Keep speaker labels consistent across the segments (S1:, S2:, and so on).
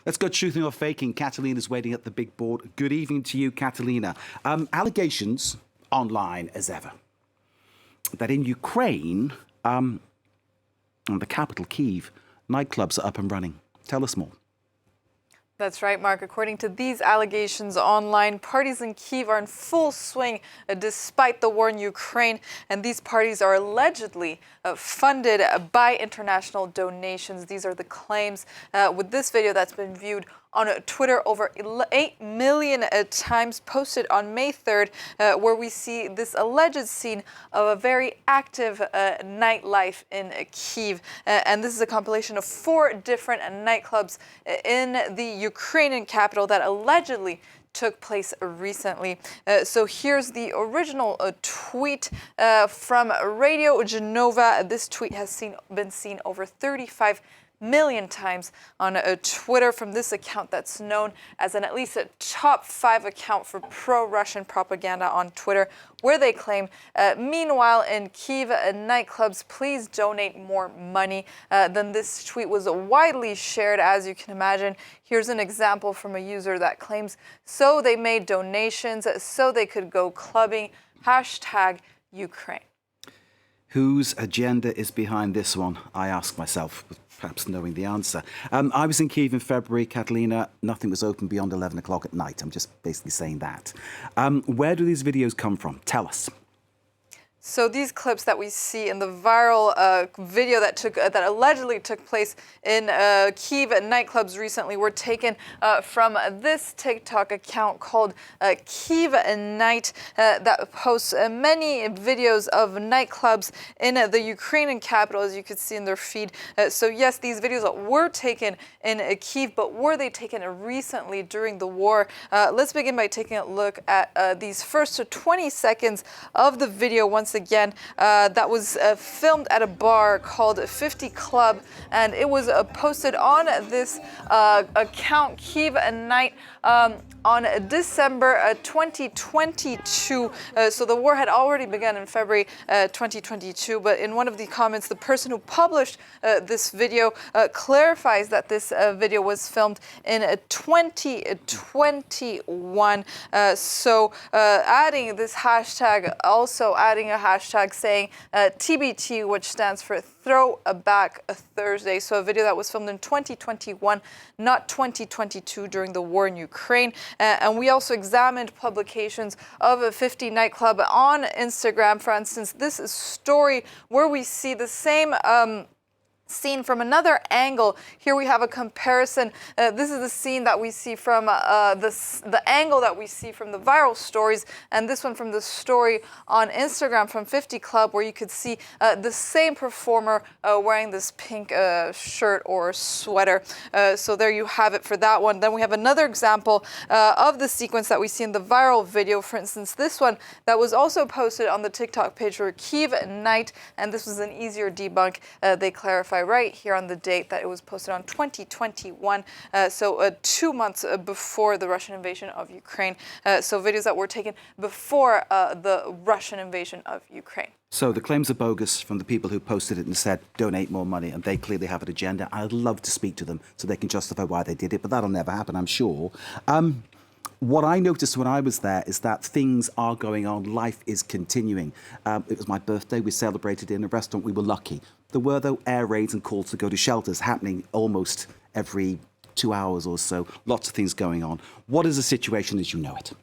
S1: Let's go truthing or faking. Catalina's waiting at the big board. Good evening to you, Catalina. Allegations online as ever that in Ukraine, in the capital, Kyiv, nightclubs are up and running. Tell us more.
S2: That's right, Mark. According to these allegations online, parties in Kyiv are in full swing despite the war in Ukraine. And these parties are allegedly funded by international donations. These are the claims with this video that's been viewed on Twitter over 8 million times, posted on May 3rd, where we see this alleged scene of a very active nightlife in Kyiv. And this is a compilation of 4 different nightclubs in the Ukrainian capital that allegedly took place recently. So here's the original tweet from Radio Genova. This tweet has been seen over 35 million times on Twitter from this account that's known as at least a top 5 account for pro-Russian propaganda on Twitter, where they claim, meanwhile in Kyiv nightclubs, please donate more money. Then this tweet was widely shared, as you can imagine. Here's an example from a user that claims, so they made donations so they could go clubbing, #Ukraine.
S1: Whose agenda is behind this one? I ask myself, perhaps knowing the answer. I was in Kyiv in February, Catalina. Nothing was open beyond 11 o'clock at night. I'm just basically saying that. Where do these videos come from? Tell us.
S2: So these clips that we see in the viral video that allegedly took place in Kyiv nightclubs recently were taken from this TikTok account called Kyivnight that posts many videos of nightclubs in the Ukrainian capital, as you could see in their feed. So yes, these videos were taken in Kyiv, but were they taken recently during the war? Let's begin by taking a look at these first 20 seconds of the video once again. That was filmed at a bar called 50 Club, and it was posted on this account, Kyivnight, on December 2022. So the war had already begun in February 2022, but in one of the comments, the person who published this video clarifies that this video was filmed in 2021. So adding this hashtag, also adding a hashtag saying TBT, which stands for Throwback Thursday. So a video that was filmed in 2021, not 2022, during the war in Ukraine. And we also examined publications of a 50 nightclub on Instagram. For instance, this is story where we see the same scene from another angle. Here we have a comparison. This is the scene that we see from the angle that we see from the viral stories, and this one from the story on Instagram from 50 Club, where you could see the same performer wearing this pink shirt or sweater. So there you have it for that one. Then we have another example of the sequence that we see in the viral video. For instance, this one that was also posted on the TikTok page for Kyivnight, and this was an easier debunk. They clarify right here on the date that it was posted on 2021, so 2 months before the Russian invasion of Ukraine. So videos that were taken before the Russian invasion of Ukraine.
S1: So the claims are bogus from the people who posted it and said donate more money, and they clearly have an agenda. I'd love to speak to them so they can justify why they did it, but that'll never happen, I'm sure. What I noticed when I was there is that things are going on. Life is continuing. It was my birthday. We celebrated in a restaurant. We were lucky. There were, though, air raids and calls to go to shelters happening almost every 2 hours or so. Lots of things going on. What is the situation as you know it?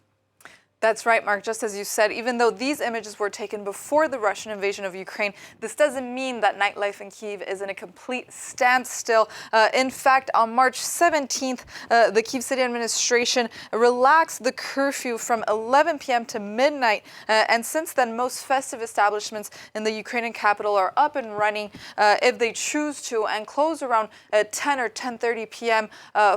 S2: That's right, Mark. Just as you said, even though these images were taken before the Russian invasion of Ukraine, this doesn't mean that nightlife in Kyiv is in a complete standstill. In fact, on March 17th, the Kyiv city administration relaxed the curfew from 11 p.m. to midnight. And since then, most festive establishments in the Ukrainian capital are up and running if they choose to, and close around 10 or 10:30 p.m.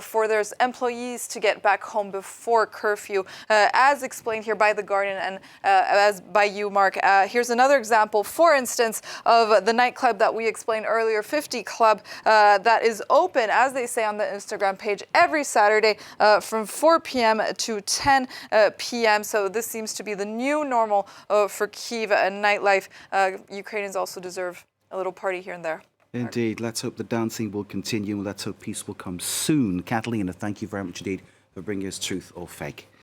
S2: For their employees to get back home before curfew, as explained here by The Guardian and as by you, Mark. Here's another example, for instance, of the nightclub that we explained earlier, 50 Club, that is open, as they say on the Instagram page, every Saturday from 4 p.m. to 10 p.m. So this seems to be the new normal for Kyiv and nightlife. Ukrainians also deserve a little party here and there.
S1: Indeed. Let's hope the dancing will continue and let's hope peace will come soon. Catalina, thank you very much indeed for bringing us truth or fake.